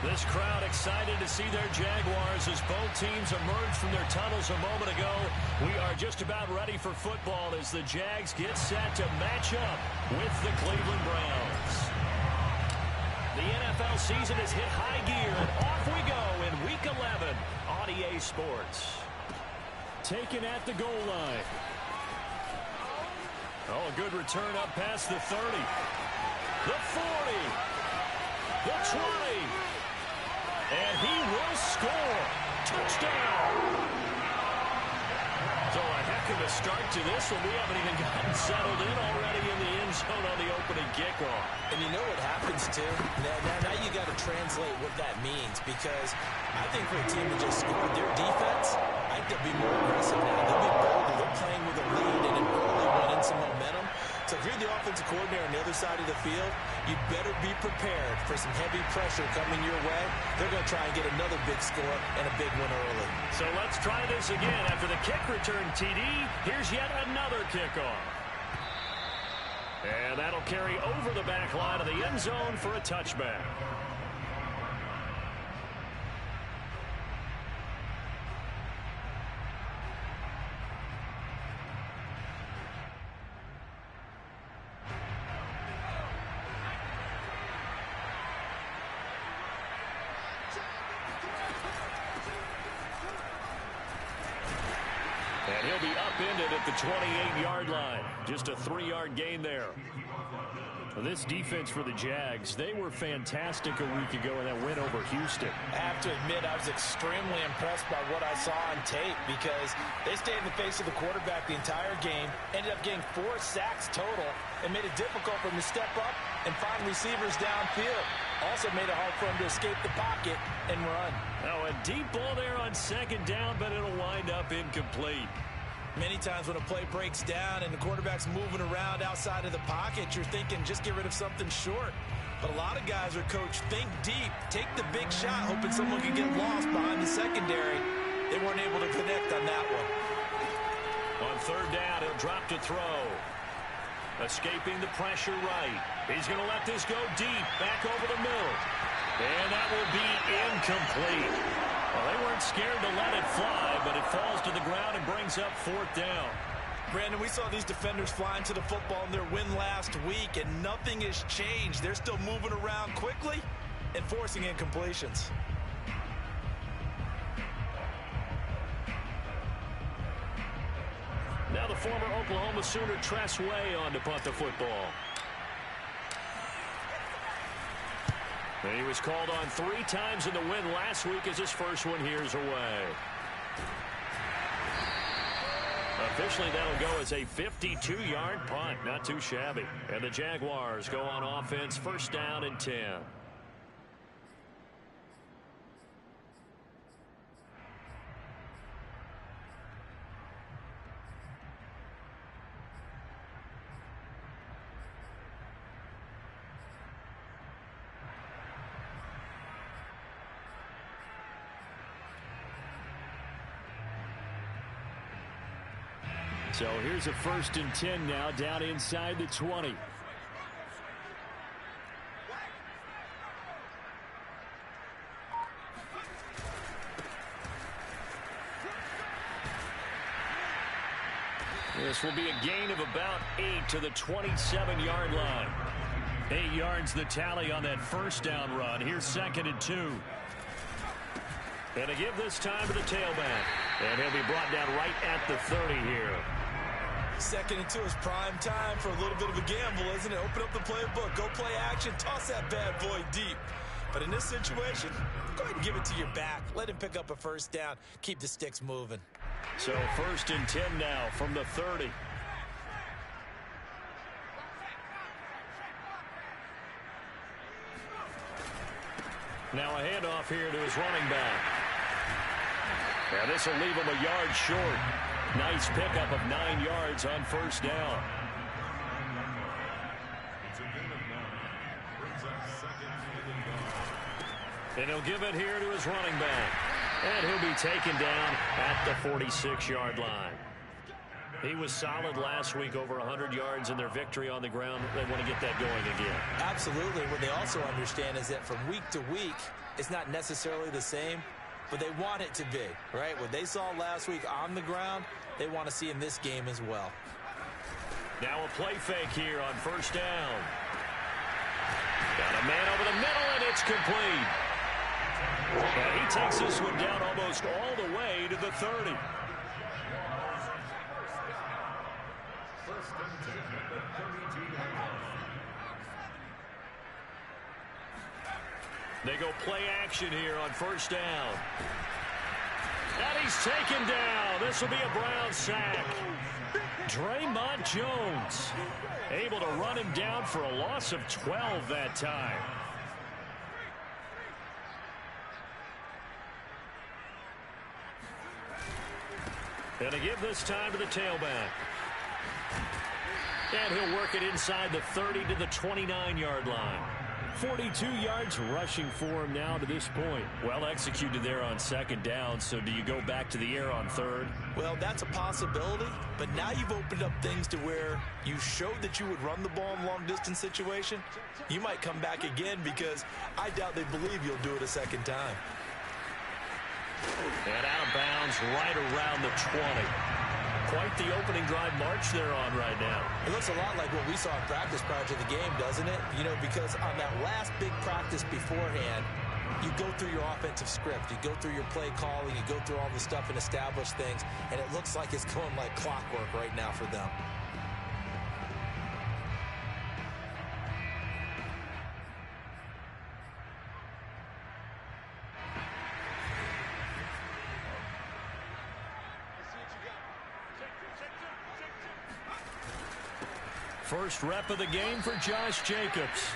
This crowd excited to see their Jaguars as both teams emerge from their tunnels a moment ago. We are just about ready for football as the Jags get set to match up with the Cleveland Browns. The NFL season has hit high gear, and off we go in Week 11 on EA Sports. Taken at the goal line. Oh, a good return up past the 30. The 40. The 20. And he will score. Touchdown. So a heck of a start to this one. We haven't even gotten settled in already in the end zone on the opening kickoff. And you know what happens, too? Now you got to translate what that means, because I think for a team to just score their defense, I think they'll be more aggressive now. They'll be bolder. They're playing with a lead and an early one and some momentum. So if you're the offensive coordinator on the other side of the field, you better be prepared for some heavy pressure coming your way. They're going to try and get another big score and a big one early. So let's try this again. After the kick return TD, here's yet another kickoff. And that'll carry over the back line of the end zone for a touchback. And he'll be upended at the 28-yard line. Just a 3-yard gain there. This defense for the Jags, they were fantastic a week ago in that win over Houston. I have to admit, I was extremely impressed by what I saw on tape, because they stayed in the face of the quarterback the entire game, ended up getting 4 sacks total, and made it difficult for him to step up and find receivers downfield. Also made it hard for him to escape the pocket and run. Now a deep ball there on second down, but it'll wind up incomplete. Many times when a play breaks down and the quarterback's moving around outside of the pocket, you're thinking just get rid of something short. But a lot of guys are coached, think deep, take the big shot, hoping someone can get lost behind the secondary. They weren't able to connect on that one. On third down, he'll drop to throw. Escaping the pressure right. He's going to let this go deep, back over the middle. And that will be incomplete. Well, they weren't scared to let it fly, but it falls to the ground and brings up fourth down. Brandon, we saw these defenders flying to the football in their win last week, and nothing has changed. They're still moving around quickly and forcing incompletions. Now the former Oklahoma Sooner Tress Way on to punt the football. And he was called on 3 times in the win last week as his first one here's away. Officially, that'll go as a 52-yard punt. Not too shabby. And the Jaguars go on offense, first down and 10. So here's a first and 10 now, down inside the 20. This will be a gain of about 8 to the 27-yard line. 8 yards the tally on that first down run. Here's second and 2. And a give this time to the tailback. And he'll be brought down right at the 30 here. Second and 2 is prime time for a little bit of a gamble, isn't it? Open up the playbook, go play action, toss that bad boy deep. But in this situation, go ahead and give it to your back. Let him pick up a first down. Keep the sticks moving. So first and 10 now from the 30. Now a handoff here to his running back. And this will leave him a yard short. Nice pickup of 9 yards on first down. And he'll give it here to his running back. And he'll be taken down at the 46-yard line. He was solid last week, over 100 yards in their victory on the ground. They want to get that going again. Absolutely. What they also understand is that from week to week, it's not necessarily the same, but they want it to be, right? What they saw last week on the ground, they want to see in this game as well. Now a play fake here on first down. Got a man over the middle, and it's complete. And he takes this one down almost all the way to the 30. They go play action here on first down. And he's taken down. This will be a Brown sack. Draymond Jones able to run him down for a loss of 12 that time. And to give this time to the tailback. And he'll work it inside the 30 to the 29-yard line. 42 yards rushing for him now to this point. Well executed there on second down, so do you go back to the air on third? Well, that's a possibility, but now you've opened up things to where you showed that you would run the ball in long-distance situation. You might come back again because I doubt they believe you'll do it a second time. And out of bounds right around the 20. Quite the opening drive march they're on right now. It looks a lot like what we saw in practice prior to the game, doesn't it? You know, because on that last big practice beforehand, you go through your offensive script. You go through your play calling. You go through all the stuff and establish things. And it looks like it's going like clockwork right now for them. First rep of the game for Josh Jacobs.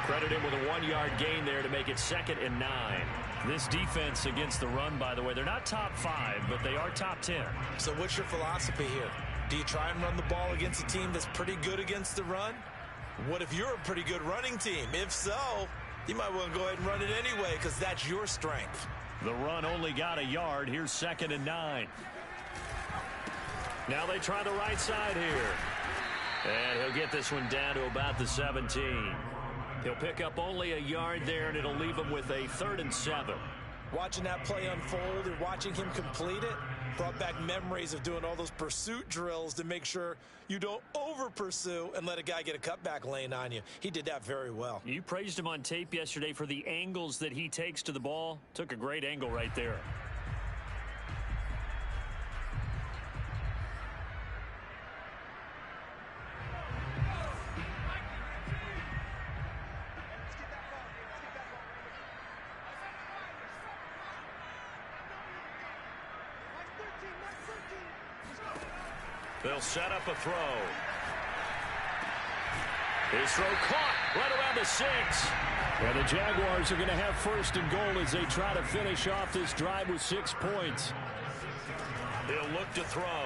Credit him with a 1-yard gain there to make it 2nd and 9. This defense against the run, by the way, they're not top 5, but they are top 10. So what's your philosophy here? Do you try and run the ball against a team that's pretty good against the run? What if you're a pretty good running team? If so, you might want to go ahead and run it anyway because that's your strength. The run only got a yard. Here's 2nd and 9. Now they try the right side here. And he'll get this one down to about the 17. He'll pick up only a yard there, and it'll leave him with a 3rd and 7. Watching that play unfold and watching him complete it brought back memories of doing all those pursuit drills to make sure you don't over-pursue and let a guy get a cutback lane on you. He did that very well. You praised him on tape yesterday for the angles that he takes to the ball. Took a great angle right there. They'll set up a throw. His throw caught right around the 6. And the Jaguars are going to have 1st and goal as they try to finish off this drive with 6 points. He'll look to throw.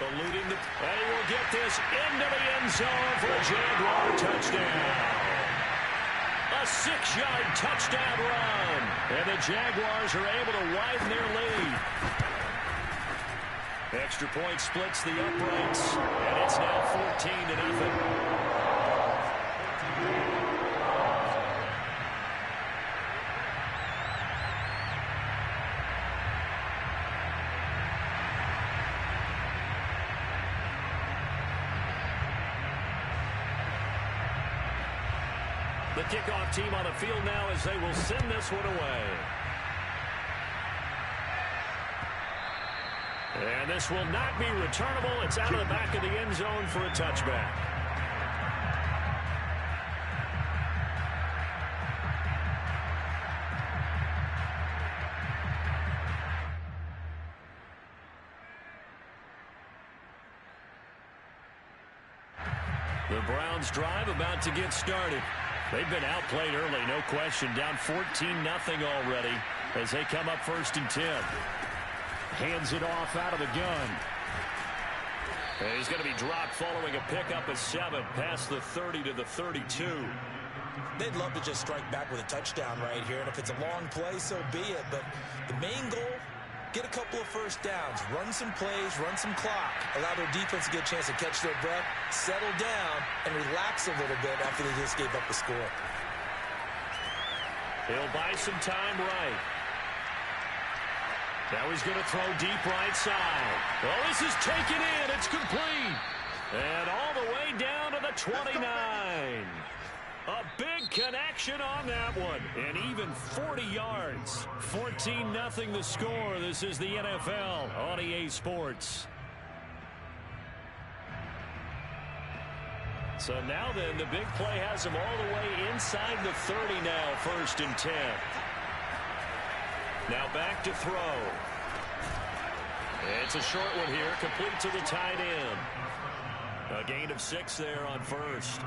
Eluding the... And he will get this into the end zone for a Jaguar touchdown. A 6-yard touchdown run. And the Jaguars are able to widen their lead. Extra point splits the uprights, and it's now 14-0. The kickoff team on the field now as they will send this one away. And this will not be returnable. It's out of the back of the end zone for a touchback. The Browns drive about to get started. They've been outplayed early, no question. Down 14-0 already as they come up 1st and 10. Hands it off out of the gun. And he's going to be dropped following a pickup of 7 past the 30 to the 32. They'd love to just strike back with a touchdown right here. And if it's a long play, so be it. But the main goal, get a couple of first downs. Run some plays, run some clock. Allow their defense to get a chance to catch their breath, settle down, and relax a little bit after they just gave up the score. He'll buy some time right. Now he's going to throw deep right side. Well, this is taken in. It's complete. And all the way down to the 29. A big connection on that one. And even 40 yards. 14-0 the score. This is the NFL on EA Sports. So now then, the big play has him all the way inside the 30 now, 1st and 10. Now back to throw. It's a short one here, complete to the tight end. A gain of 6 there on 1st.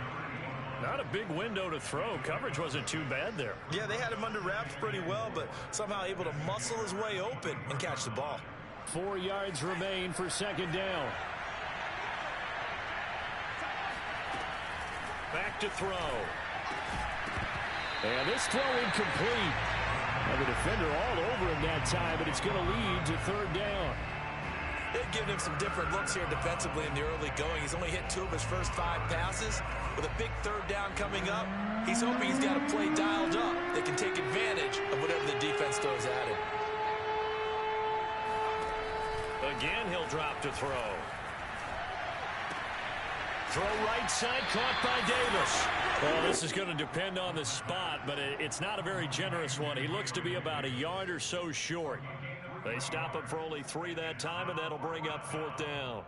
Not a big window to throw. Coverage wasn't too bad there. Yeah, they had him under wraps pretty well, but somehow able to muscle his way open and catch the ball. 4 yards remain for 2nd down. Back to throw. And this throw incomplete. Now the defender all over him that time, but it's going to lead to 3rd down. They've given him some different looks here defensively in the early going. He's only hit 2 of his first 5 passes. With a big 3rd down coming up, he's hoping he's got a play dialed up that can take advantage of whatever the defense throws at him. Again, he'll drop to throw. Throw right side, caught by Davis. Well, this is going to depend on the spot, but it's not a very generous one. He looks to be about a yard or so short. They stop him for only 3 that time, and that'll bring up 4th down.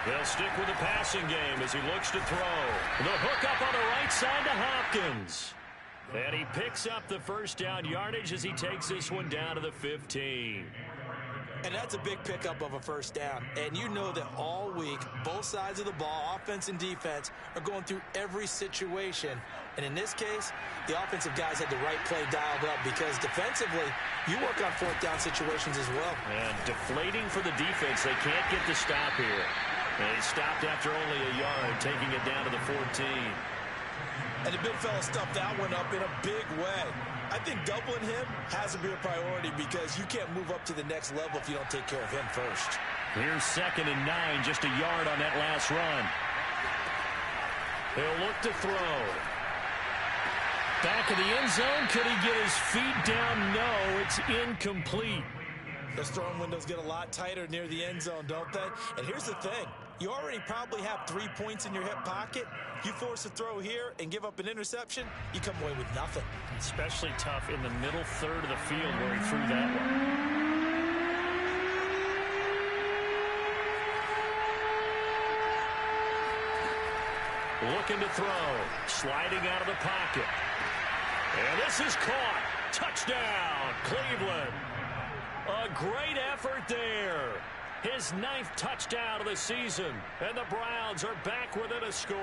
They'll stick with the passing game as he looks to throw. The hook up on the right side to Hopkins. And he picks up the 1st down yardage as he takes this one down to the 15. And that's a big pickup of a 1st down. And you know that all week, both sides of the ball, offense and defense, are going through every situation. And in this case, the offensive guys had the right play dialed up because defensively, you work on 4th down situations as well. And deflating for the defense. They can't get the stop here. And he stopped after only a yard, taking it down to the 14. And the big fella stuffed that one up in a big way. I think doubling him has to be a priority because you can't move up to the next level if you don't take care of him first. Here's 2nd and 9, just a yard on that last run. He'll look to throw. Back of the end zone. Could he get his feet down? No, it's incomplete. Those throwing windows get a lot tighter near the end zone, don't they? And here's the thing. You already probably have 3 points in your hip pocket. You force a throw here and give up an interception, you come away with nothing. Especially tough in the middle 3rd of the field where he threw that one. Looking to throw. Sliding out of the pocket. And this is caught. Touchdown, Cleveland. A great effort there. His 9th touchdown of the season. And the Browns are back within a score.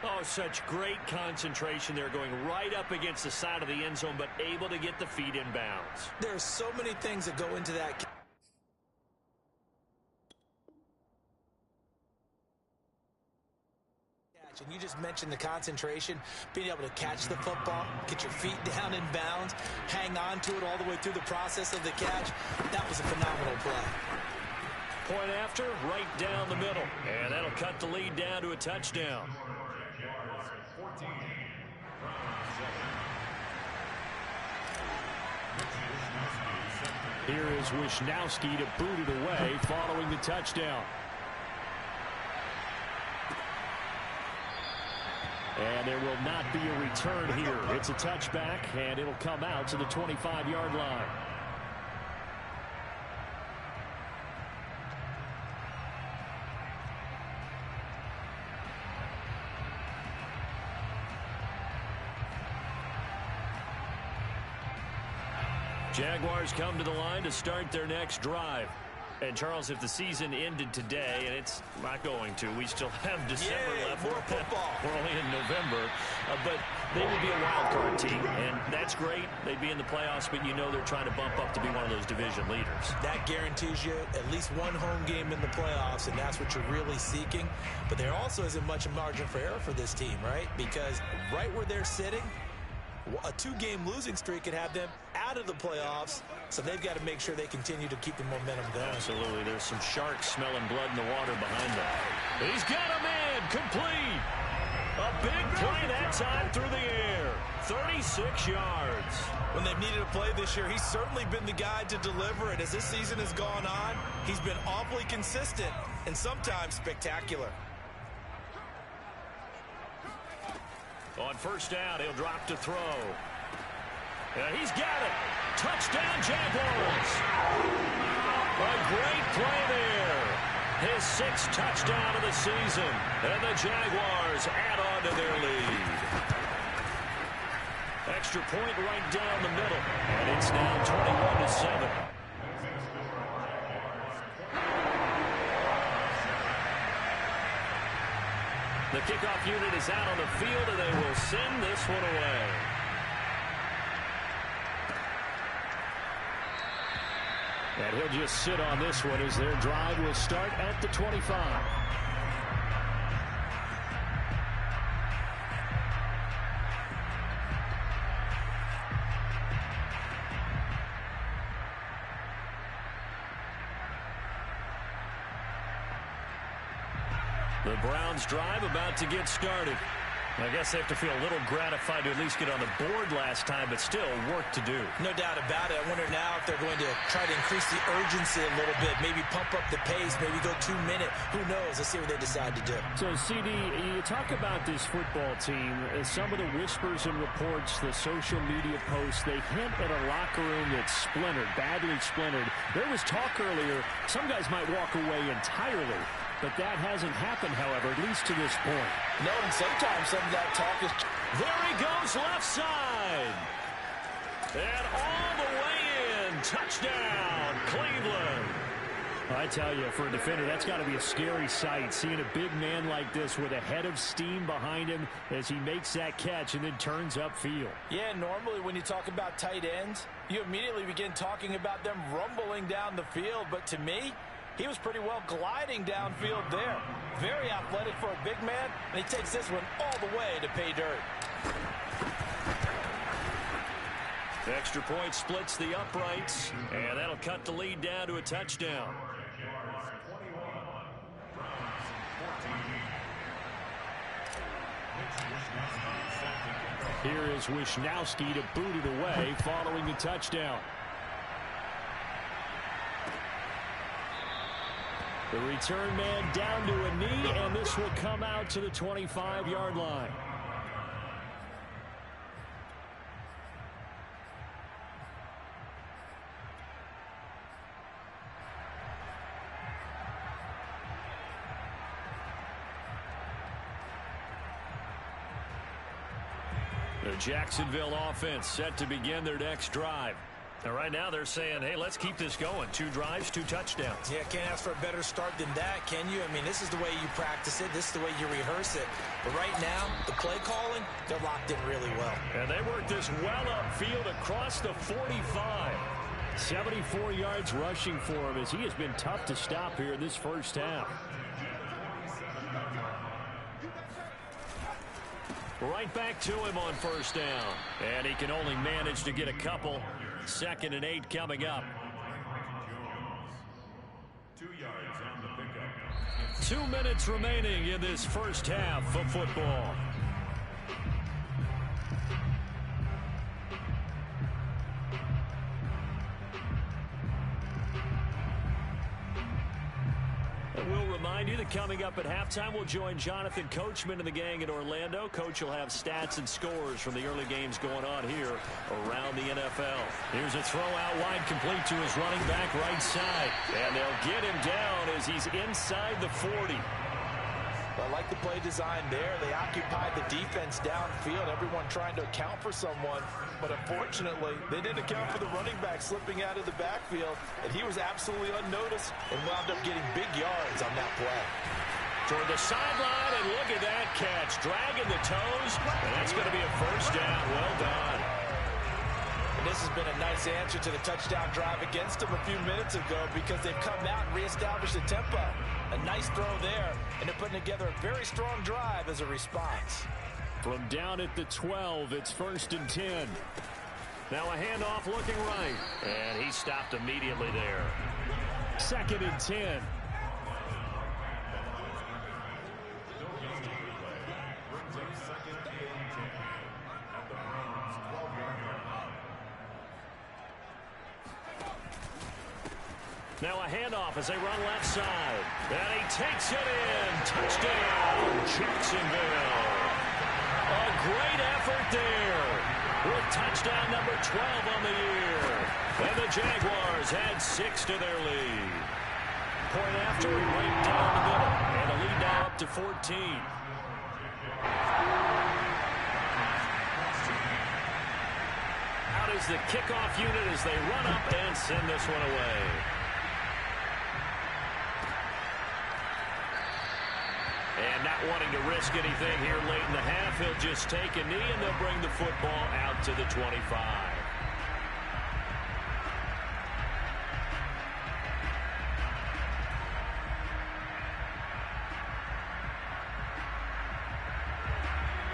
Oh, such great concentration there, going right up against the side of the end zone, but able to get the feet in bounds. There's so many things that go into that. And you just mentioned the concentration, being able to catch the football, get your feet down in bounds, hang on to it all the way through the process of the catch. That was a phenomenal play. Point after, right down the middle. And that'll cut the lead down to a touchdown. Here is Wisnowski to boot it away following the touchdown. And there will not be a return here. It's a touchback, and it'll come out to the 25-yard line. Jaguars come to the line to start their next drive. And, Charles, if the season ended today, and it's not going to, we still have December left. More football. We're only in November. But they would be a wild card team, and that's great. They'd be in the playoffs, but you know they're trying to bump up to be one of those division leaders. That guarantees you at least one home game in the playoffs, and that's what you're really seeking. But there also isn't much margin for error for this team, right? Because right where they're sitting, A 2-game losing streak could have them out of the playoffs, so they've got to make sure they continue to keep the momentum going. Absolutely. There's some sharks smelling blood in the water behind them. He's got a man complete. A big play that time through the air. 36 yards. When they've needed a play this year, he's certainly been the guy to deliver it. As this season has gone on, he's been awfully consistent and sometimes spectacular. On first down, he'll drop to throw. He's got it. Touchdown, Jaguars. A great play there. His 6th touchdown of the season. And the Jaguars add on to their lead. Extra point right down the middle. And it's now 21-7. The kickoff unit is out on the field, and they will send this one away. And he'll just sit on this one as their drive will start at the 25. The Browns drive about to get started. I guess they have to feel a little gratified to at least get on the board last time, but still work to do. No doubt about it. I wonder now if they're going to try to increase the urgency a little bit, maybe pump up the pace, maybe go 2-minute. Who knows? Let's see what they decide to do. So, CD, you talk about this football team. Some of the whispers and reports, the social media posts, they hint at a locker room that's splintered, badly splintered. There was talk earlier, some guys might walk away entirely. But that hasn't happened, however, at least to this point. No, and sometimes some of that talk is... There he goes, left side. And all the way in. Touchdown, Cleveland. I tell you, for a defender, that's got to be a scary sight, seeing a big man like this with a head of steam behind him as he makes that catch and then turns upfield. Yeah, normally when you talk about tight ends, you immediately begin talking about them rumbling down the field. But to me, he was pretty well gliding downfield there. Very athletic for a big man, and he takes this one all the way to pay dirt. The extra point splits the uprights, and that'll cut the lead down to a touchdown. Here is Wisnowski to boot it away following the touchdown. The return man down to a knee, and this will come out to the 25-yard line. The Jacksonville offense set to begin their next drive. And right now they're saying, hey, let's keep this going. 2 drives, 2 touchdowns. Yeah, can't ask for a better start than that, can you? I mean, this is the way you practice it. This is the way you rehearse it. But right now, the play calling, they're locked in really well. And they work this well upfield across the 45. 74 yards rushing for him as he has been tough to stop here in this first half. Right back to him on first down. And he can only manage to get a couple. 2nd and 8 coming up. 2 yards on the pickup. 2 minutes remaining in this first half of football. We'll remind you that coming up at halftime, we'll join Jonathan Coachman and the gang in Orlando. Coach will have stats and scores from the early games going on here around the NFL. Here's a throw out wide, complete to his running back right side. And they'll get him down as he's inside the 40. I like the play design there. They occupied the defense downfield, everyone trying to account for someone. But unfortunately, they didn't account for the running back slipping out of the backfield, and he was absolutely unnoticed and wound up getting big yards on that play. Toward the sideline, and look at that catch. Dragging the toes, and that's going to be a first down. Well done. And this has been a nice answer to the touchdown drive against them a few minutes ago because they've come out and reestablished the tempo. A nice throw there, and they're putting together a very strong drive as a response. From down at the 12, it's 1st and 10. Now a handoff looking right. And he stopped immediately there. 2nd and 10. Now a handoff as they run left side. And he takes it in. Touchdown, Jacksonville. A great effort there with touchdown number 12 on the year. And the Jaguars add 6 to their lead. Point after, right down the middle. And the lead now up to 14. Out is the kickoff unit as they run up and send this one away. And not wanting to risk anything here late in the half, he'll just take a knee and they'll bring the football out to the 25.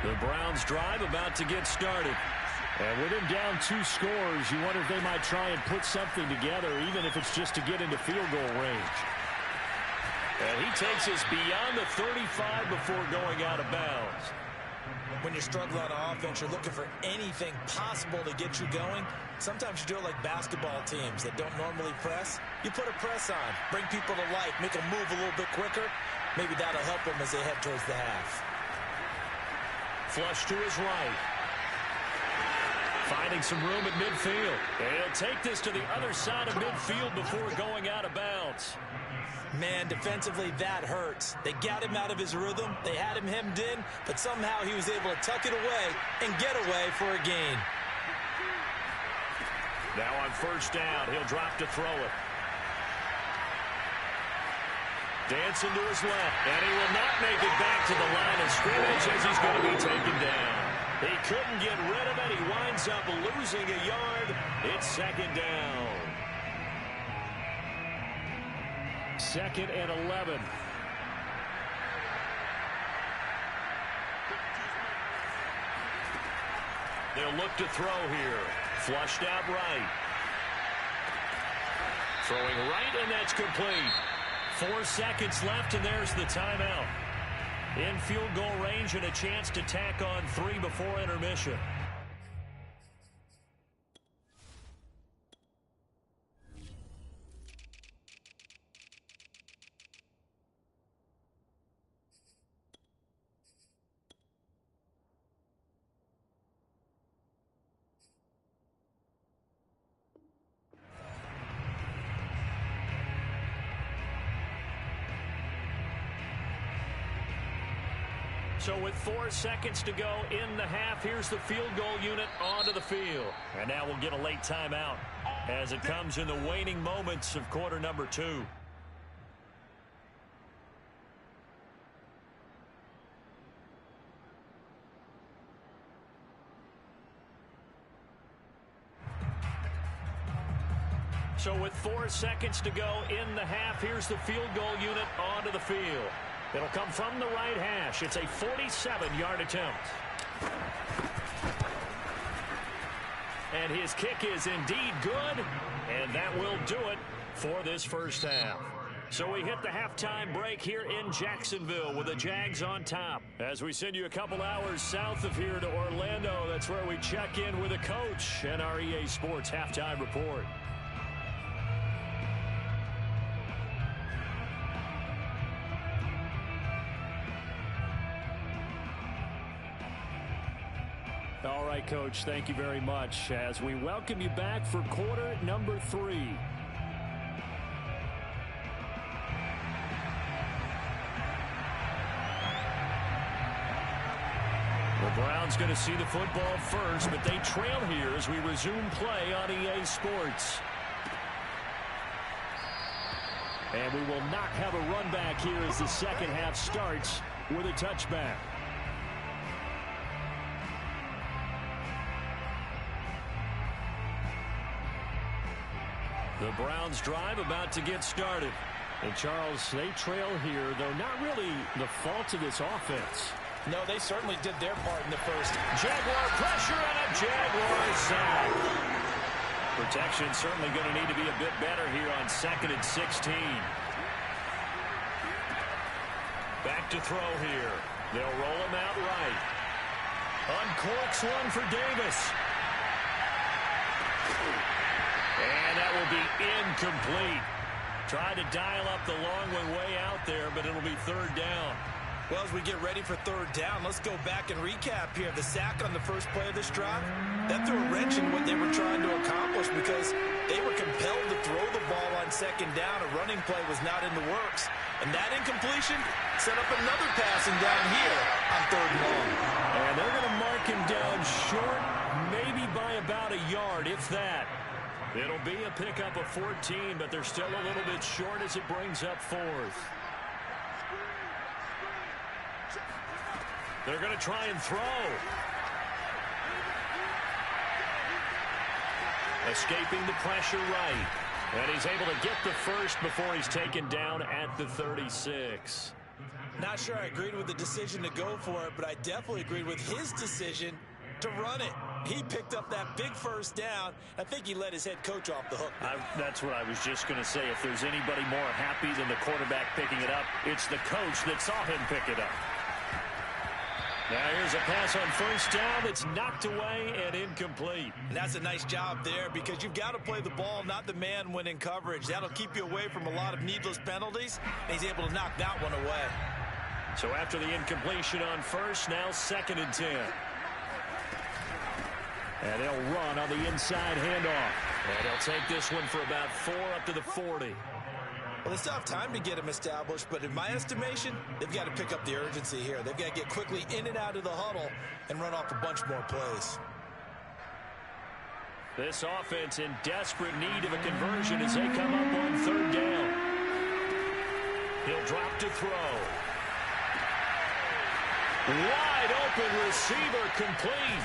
The Browns drive about to get started. And with him down 2 scores, you wonder if they might try and put something together, even if it's just to get into field goal range. And he takes us beyond the 35 before going out of bounds. When you're struggling on offense, you're looking for anything possible to get you going. Sometimes you do it like basketball teams that don't normally press. You put a press on, bring people to life, make them move a little bit quicker. Maybe that'll help them as they head towards the half. Flush to his right. Finding some room at midfield. And he'll take this to the other side of midfield before going out of bounds. Man, defensively, that hurts. They got him out of his rhythm. They had him hemmed in, but somehow he was able to tuck it away and get away for a gain. Now on 1st down, he'll drop to throw it. Dancing to his left, and he will not make it back to the line of scrimmage as he's going to be taken down. He couldn't get rid of it. He winds up losing a yard. It's 2nd down. 2nd and 11. They'll look to throw here. Flushed out right. Throwing right, and that's complete. 4 seconds left, and there's the timeout. In field goal range and a chance to tack on 3 before intermission. So with 4 seconds to go in the half, here's the field goal unit onto the field. And now we'll get a late timeout as it comes in the waning moments of quarter number 2. So with 4 seconds to go in the half, here's the field goal unit onto the field. It'll come from the right hash. It's a 47-yard attempt. And his kick is indeed good, and that will do it for this first half. So we hit the halftime break here in Jacksonville with the Jags on top. As we send you a couple hours south of here to Orlando, that's where we check in with a coach and our EA Sports halftime report. All right, Coach, thank you very much as we welcome you back for quarter number 3. The Browns going to see the football first, but they trail here as we resume play on EA Sports. And we will not have a run back here as the second half starts with a touchback. The Browns drive about to get started. And Charles, they trail here, though not really the fault of this offense. No, they certainly did their part in the first. Jaguar pressure and a Jaguar sack. Protection certainly going to need to be a bit better here on 2nd and 16. Back to throw here. They'll roll him out right. Uncorks one for Davis. And that will be incomplete. Tried to dial up the long way out there, but it'll be 3rd down. Well, as we get ready for 3rd down, let's go back and recap here. The sack on the first play of this drive, that threw a wrench in what they were trying to accomplish because they were compelled to throw the ball on 2nd down. A running play was not in the works. And that incompletion set up another passing down here on 3rd and long. And they're going to mark him down short, maybe by about a yard, if that. It'll be a pickup of 14, but they're still a little bit short as it brings up 4th. They're going to try and throw. Escaping the pressure right. And he's able to get the first before he's taken down at the 36. Not sure I agreed with the decision to go for it, but I definitely agreed with his decision to run it. He picked up that big 1st down. I think he let his head coach off the hook. That's what I was just going to say. If there's anybody more happy than the quarterback picking it up, it's the coach that saw him pick it up. Now here's a pass on 1st down that's knocked away and incomplete. And that's a nice job there because you've got to play the ball, not the man when in coverage. That'll keep you away from a lot of needless penalties, and he's able to knock that one away. So after the incompletion on 1st, now 2nd and 10. And they'll run on the inside handoff. And they'll take this one for about 4 up to the 40. Well, they still have time to get him established, but in my estimation, they've got to pick up the urgency here. They've got to get quickly in and out of the huddle and run off a bunch more plays. This offense in desperate need of a conversion as they come up on 3rd down. He'll drop to throw. Wide open receiver complete.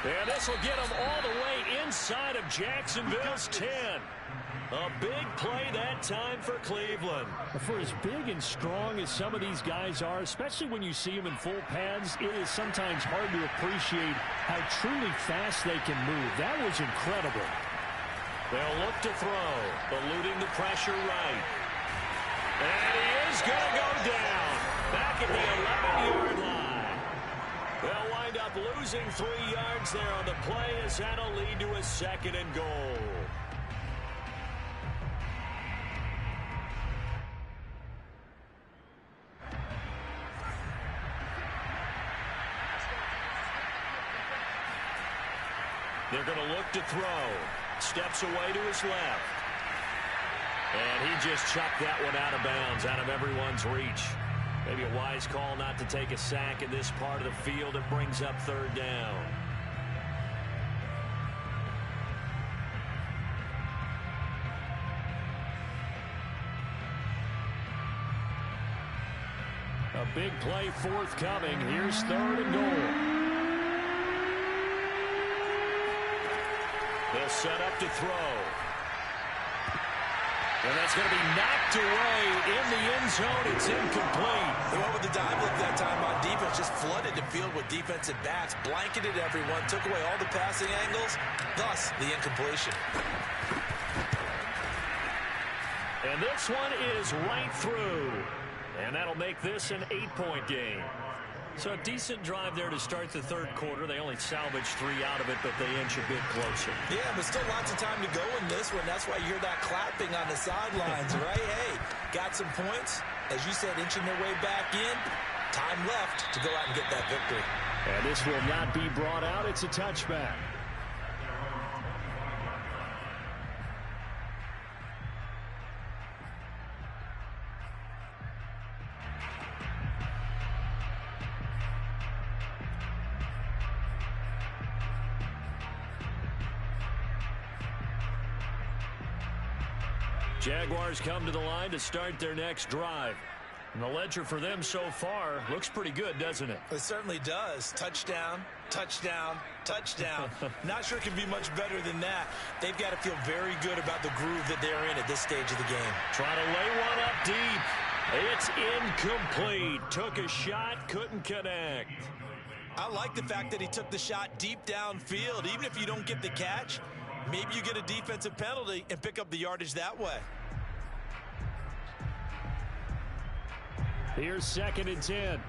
And this will get him all the way inside of Jacksonville's 10. A big play that time for Cleveland. For as big and strong as some of these guys are, especially when you see them in full pads, it is sometimes hard to appreciate how truly fast they can move. That was incredible. They'll look to throw, eluding the pressure right. And he is going to go down. Back at the 11-yard line. They'll wind up losing 3 yards there on the play as that'll lead to a 2nd and goal. They're going to look to throw. Steps away to his left. And he just chucked that one out of bounds, out of everyone's reach. Maybe a wise call not to take a sack in this part of the field. It brings up 3rd down. A big play forthcoming. Here's 3rd and goal. They'll set up to throw. And that's going to be knocked away in the end zone. It's incomplete. They went with the dive look that time on defense. Just flooded the field with defensive backs. Blanketed everyone. Took away all the passing angles. Thus, the incompletion. And this one is right through. And that'll make this an 8-point game. So a decent drive there to start the 3rd quarter. They only salvaged 3 out of it, but they inch a bit closer. Yeah, but still lots of time to go in this one. That's why you hear that clapping on the sidelines, right? Hey, got some points. As you said, inching their way back in. Time left to go out and get that victory. And this will not be brought out. It's a touchback. Jaguars come to the line to start their next drive. And the ledger for them so far looks pretty good, doesn't it? It certainly does. Touchdown, touchdown, touchdown. Not sure it can be much better than that. They've got to feel very good about the groove that they're in at this stage of the game. Trying to lay one up deep. It's incomplete. Took a shot, couldn't connect. I like the fact that he took the shot deep downfield. Even if you don't get the catch, maybe you get a defensive penalty and pick up the yardage that way. Here's 2nd and 10.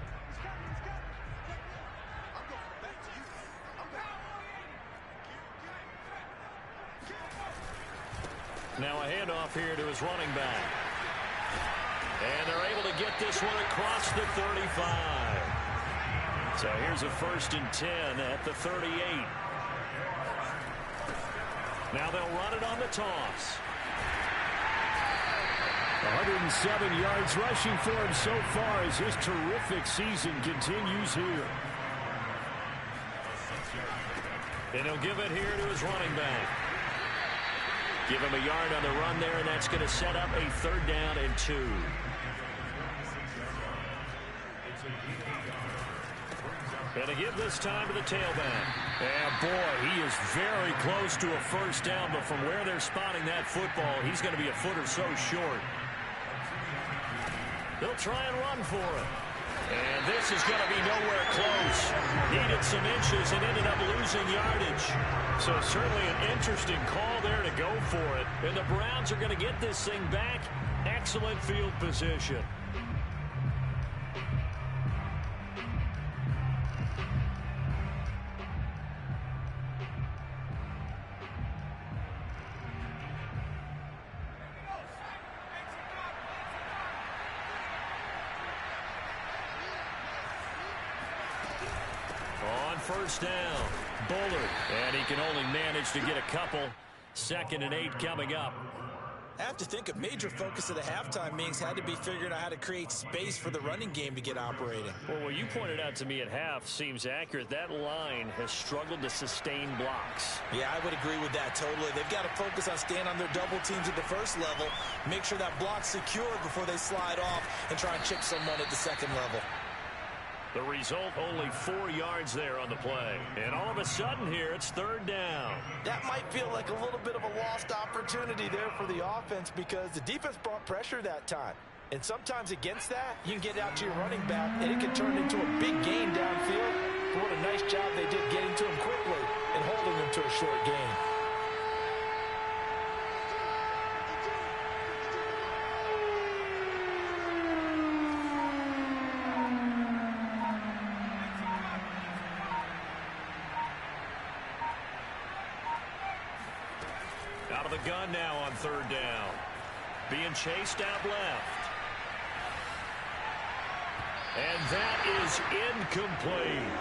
Now a handoff here to his running back. And they're able to get this one across the 35. So here's a 1st and 10 at the 38. Now they'll run it on the toss. 107 yards rushing for him so far as his terrific season continues here. And he'll give it here to his running back. Give him a yard on the run there, and that's going to set up a 3rd down and 2. And to give this time to the tailback. And boy, he is very close to a 1st down, but from where they're spotting that football, he's going to be a foot or so short. They'll try and run for it. And this is going to be nowhere close. Needed some inches and ended up losing yardage. So certainly an interesting call there to go for it. And the Browns are going to get this thing back. Excellent field position. On 1st down, Bullard, and he can only manage to get a couple. 2nd and 8 coming up. I have to think a major focus of the halftime meetings had to be figuring out how to create space for the running game to get operating. Well, what you pointed out to me at half seems accurate. That line has struggled to sustain blocks. Yeah, I would agree with that totally. They've got to focus on staying on their double teams at the 1st level, make sure that block's secured before they slide off and try and chip someone at the 2nd level. The result, only 4 yards there on the play. And all of a sudden here, it's 3rd down. That might feel like a little bit of a lost opportunity there for the offense because the defense brought pressure that time. And sometimes against that, you can get out to your running back, and it can turn into a big gain downfield. But what a nice job they did getting to him quickly and holding him to a short gain. Out of the gun now on 3rd down. Being chased out left. And that is incomplete.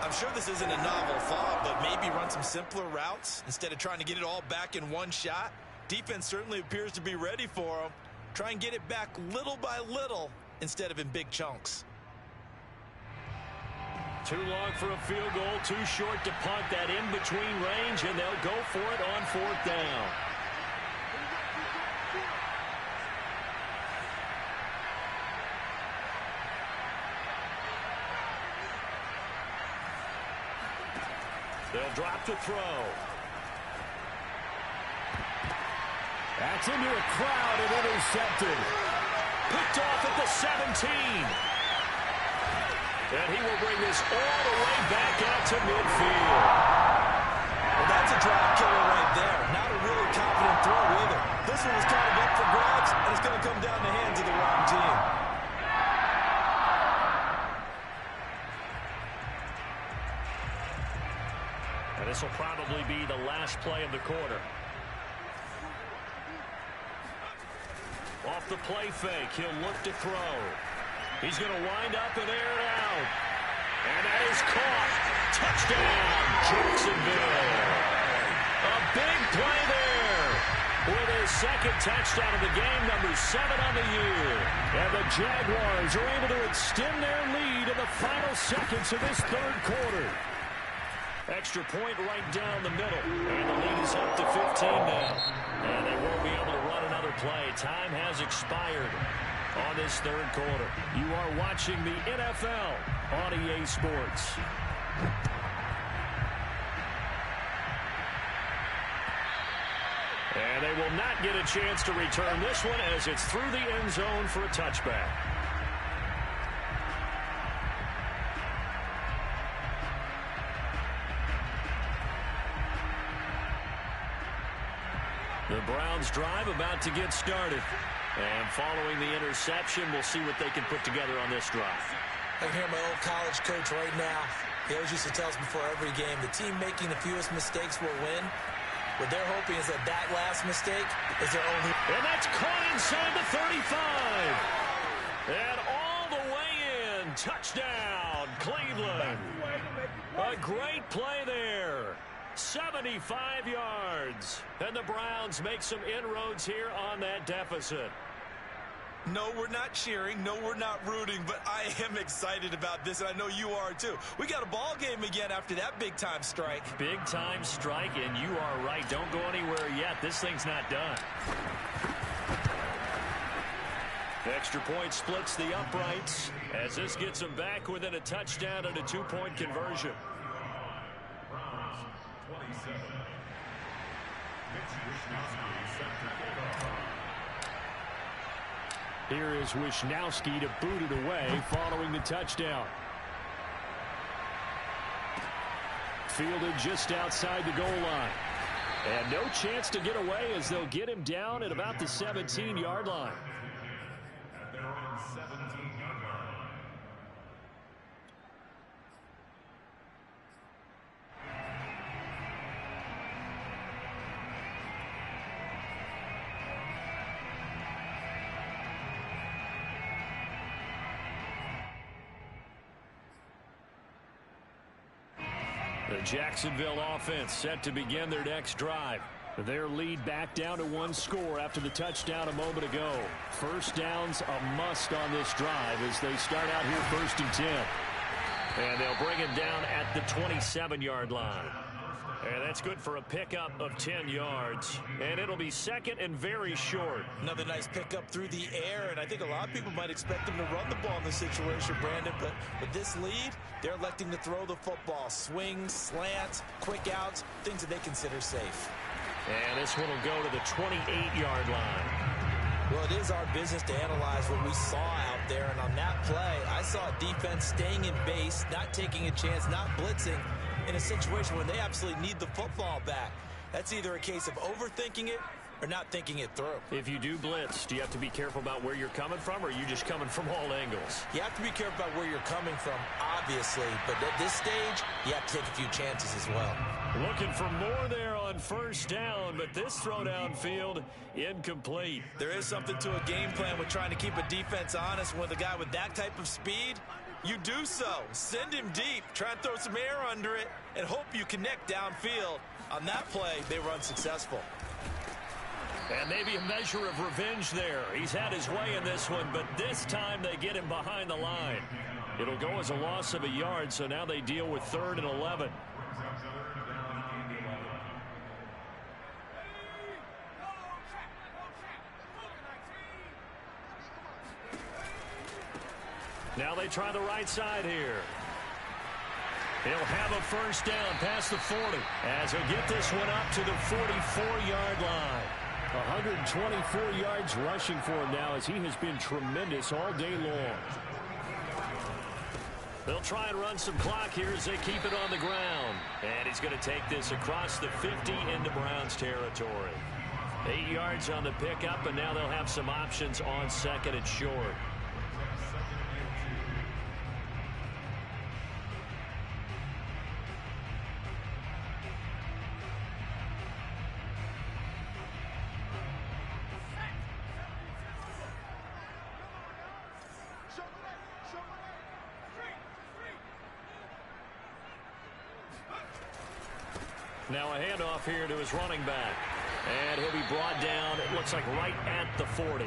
I'm sure this isn't a novel thought, but maybe run some simpler routes instead of trying to get it all back in one shot. Defense certainly appears to be ready for them. Try and get it back little by little instead of in big chunks. Too long for a field goal, too short to punt. That in-between range, and they'll go for it on 4th down. They'll drop to throw. That's into a crowd and intercepted. Picked off at the 17. And he will bring this all the way back out to midfield. Well, that's a drive killer right there. Not a really confident throw either. This one was kind of up for grabs, and it's going to come down the hands of the wrong team. And this will probably be the last play of the quarter. Off the play fake, he'll look to throw. He's going to wind up and air it out. And that is caught. Touchdown, Jacksonville. A big play there with his 2nd touchdown of the game, number 7 on the year. And the Jaguars are able to extend their lead in the final seconds of this 3rd quarter. Extra point right down the middle. And the lead is up to 15 now. And they won't be able to run another play. Time has expired on this 3rd quarter. You are watching the NFL on EA Sports. And they will will not get a chance to return this one as it's through the end zone for a touchback. The Browns drive about to get started. And following the interception, we'll see what they can put together on this drive. I can hear my old college coach right now. He always used to tell us before every game, the team making the fewest mistakes will win. What they're hoping is that that last mistake is their only. And that's caught inside the 35. And all the way in. Touchdown, Cleveland. A great play there. 75 yards. And the Browns make some inroads here on that deficit. No, we're not cheering. No, we're not rooting. But I am excited about this, and I know you are too. We got a ball game again after that big-time strike. Big-time strike, and you are right. Don't go anywhere yet. This thing's not done. Extra point splits the uprights as this gets them back within a touchdown and a two-point conversion. Browns 27. Wisnowski set to kick off. Here is Wisnowski to boot it away following the touchdown. Fielded just outside the goal line. And no chance to get away as they'll get him down at about the 17-yard line. At their own 17-yard line. The Jacksonville offense set to begin their next drive. Their lead back down to one score after the touchdown a moment ago. First down's a must on this drive as they start out here 1st and 10. And they'll bring it down at the 27-yard line. And that's good for a pickup of 10 yards. And it'll be second and very short. Another nice pickup through the air, and I think a lot of people might expect them to run the ball in this situation, Brandon, but with this lead, they're electing to throw the football. Swings, slants, quick outs, things that they consider safe. And this one will go to the 28-yard line. Well, it is our business to analyze what we saw out there, and on that play, I saw a defense staying in base, not taking a chance, not blitzing, in a situation where they absolutely need the football back. That's either a case of overthinking it or not thinking it through. If you do blitz, do you have to be careful about where you're coming from, or are you just coming from all angles? You have to be careful about where you're coming from, obviously, but at this stage, you have to take a few chances as well. Looking for more there on first down, but this throw downfield, incomplete. There is something to a game plan with trying to keep a defense honest. With a guy with that type of speed, you do so. Send him deep, try and throw some air under it, and hope you connect downfield. On that play, they were unsuccessful. And maybe a measure of revenge there. He's had his way in this one, but this time they get him behind the line. It'll go as a loss of a yard, so now they deal with 3rd and 11. Now they try the right side here. He'll have a first down past the 40 as he'll get this one up to the 44-yard line. 124 yards rushing for him now as he has been tremendous all day long. They'll try and run some clock here as they keep it on the ground. And he's going to take this across the 50 into Browns territory. 8 yards on the pickup, and now they'll have some options on 2nd and short. Now a handoff here to his running back. And he'll be brought down, it looks like right at the 40.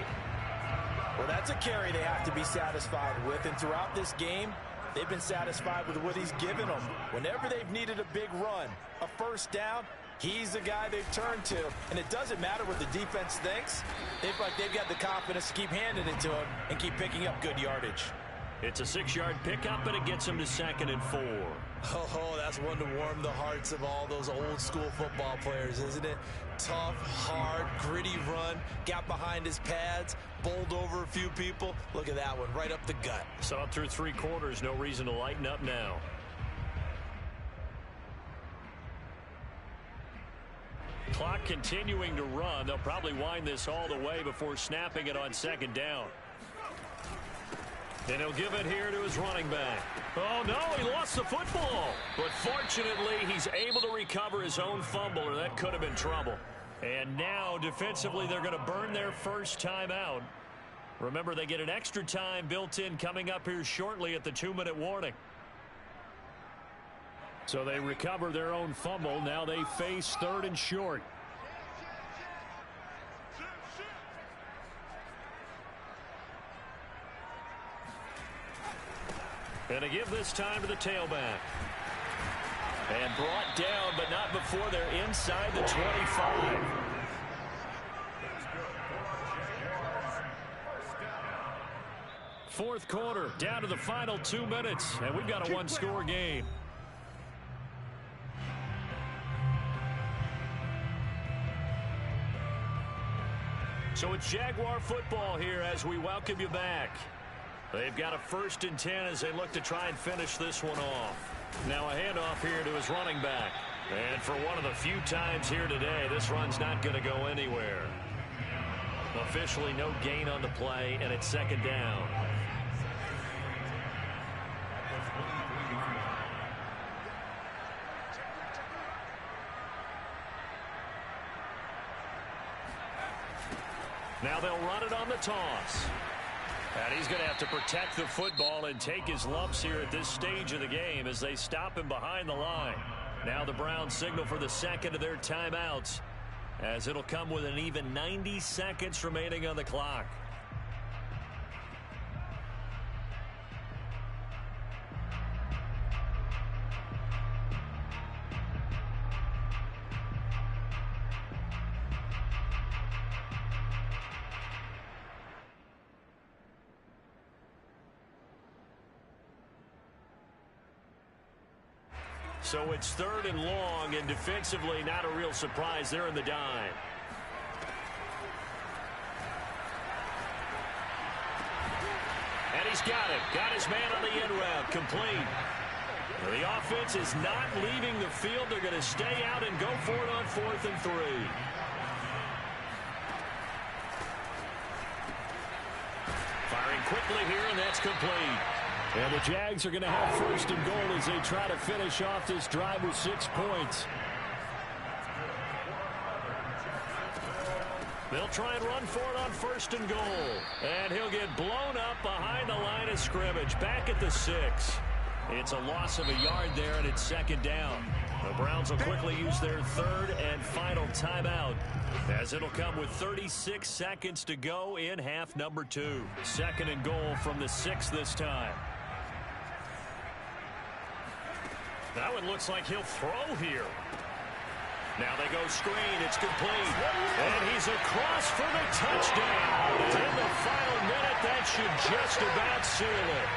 Well, that's a carry they have to be satisfied with. And throughout this game, they've been satisfied with what he's given them. Whenever they've needed a big run, a first down, he's the guy they've turned to. And it doesn't matter what the defense thinks. They've got the confidence to keep handing it to him and keep picking up good yardage. It's a 6-yard pickup, and it gets him to 2nd and 4. Oh, that's one to warm the hearts of all those old-school football players, isn't it? Tough, hard, gritty run, got behind his pads, bowled over a few people. Look at that one, right up the gut. So up through 3 quarters, no reason to lighten up now. Clock continuing to run. They'll probably wind this all the way before snapping it on 2nd down. And he'll give it here to his running back. Oh, no, he lost the football. But fortunately, he's able to recover his own fumble, or that could have been trouble. And now, defensively, they're going to burn their first timeout. Remember, they get an extra time built in coming up here shortly at the 2-minute warning. So they recover their own fumble. Now they face 3rd and short. And a give this time to the tailback. And brought down, but not before they're inside the 25. Fourth quarter, down to the final 2 minutes, and we've got a 1-score game. So it's Jaguar football here as we welcome you back. They've got a 1st and 10 as they look to try and finish this one off. Now a handoff here to his running back. And for one of the few times here today, this run's not going to go anywhere. Officially no gain on the play, and it's 2nd down. Now they'll run it on the toss. And he's going to have to protect the football and take his lumps here at this stage of the game as they stop him behind the line. Now the Browns signal for the 2nd of their timeouts, as it'll come with an even 90 seconds remaining on the clock. So it's 3rd and long, and defensively not a real surprise. They're in the dime. And he's got it. Got his man on the end route. Complete. The offense is not leaving the field. They're going to stay out and go for it on 4th and 3. Firing quickly here, and that's complete. And the Jags are going to have 1st and goal as they try to finish off this drive with 6 points. They'll try and run for it on 1st and goal. And he'll get blown up behind the line of scrimmage. Back at the 6. It's a loss of a yard there, and it's 2nd down. The Browns will quickly use their 3rd and final timeout, as it'll come with 36 seconds to go in half number 2. 2nd and goal from the 6 this time. That one looks like he'll throw here. Now they go screen. It's complete. And he's across for the touchdown. And in the final minute, that should just about seal it.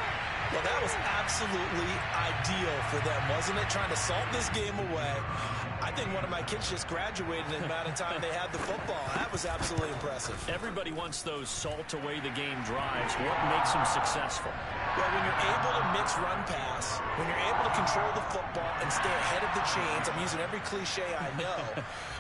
Well, that was absolutely ideal for them, wasn't it? Trying to salt this game away. I think one of my kids just graduated in the amount of time they had the football. That was absolutely impressive. Everybody wants those salt-away-the-game drives. What makes them successful? Well, when you're able to mix run-pass, when you're able to control the football and stay ahead of the chains, I'm using every cliche I know,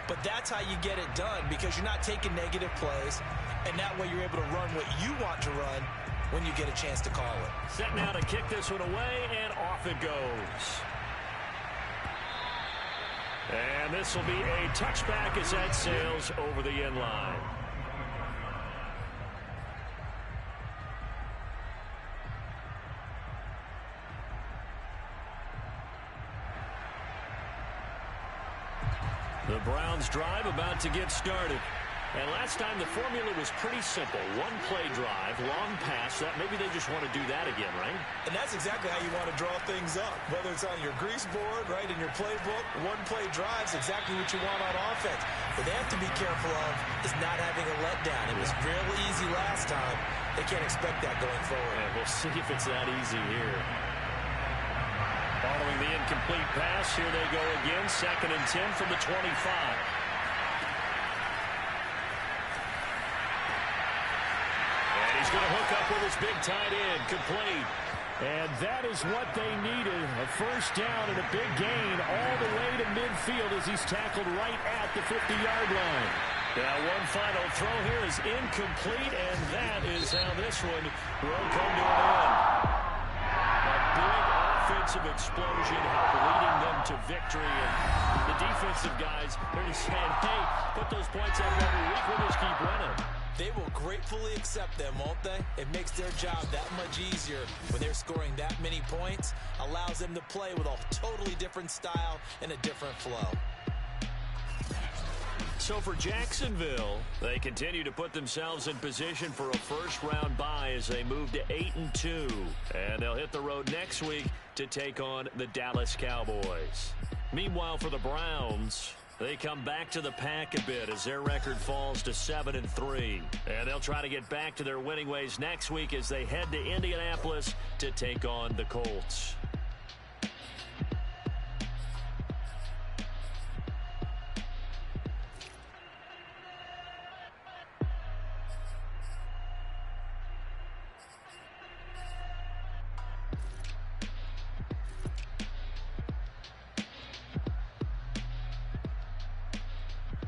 but that's how you get it done, because you're not taking negative plays, and that way you're able to run what you want to run when you get a chance to call it. Set now to kick this one away, and off it goes. And this will be a touchback as that sails over the end line. The Browns drive about to get started. And last time the formula was pretty simple. One play drive, long pass. That maybe they just want to do that again, right? And that's exactly how you want to draw things up. Whether it's on your grease board, right, in your playbook, one play drive's exactly what you want on offense. What they have to be careful of is not having a letdown. It was fairly easy last time. They can't expect that going forward. And we'll see if it's that easy here. Following the incomplete pass, here they go again. 2nd and 10 from the 25. And he's going to hook up with his big tight end. Complete. And that is what they needed. A first down and a big gain all the way to midfield as he's tackled right at the 50-yard line. Now one final throw here is incomplete, and that is how this one will come to an end. A big offensive explosion helped leading them to victory. And the defensive guys, they're just saying, hey, put those points up every week. We'll just keep running. They will gratefully accept them, won't they? It makes their job that much easier when they're scoring that many points. Allows them to play with a totally different style and a different flow. So for Jacksonville, they continue to put themselves in position for a first-round bye as they move to 8-2. And they'll hit the road next week to take on the Dallas Cowboys. Meanwhile, for the Browns, they come back to the pack a bit as their record falls to 7-3. And they'll try to get back to their winning ways next week as they head to Indianapolis to take on the Colts.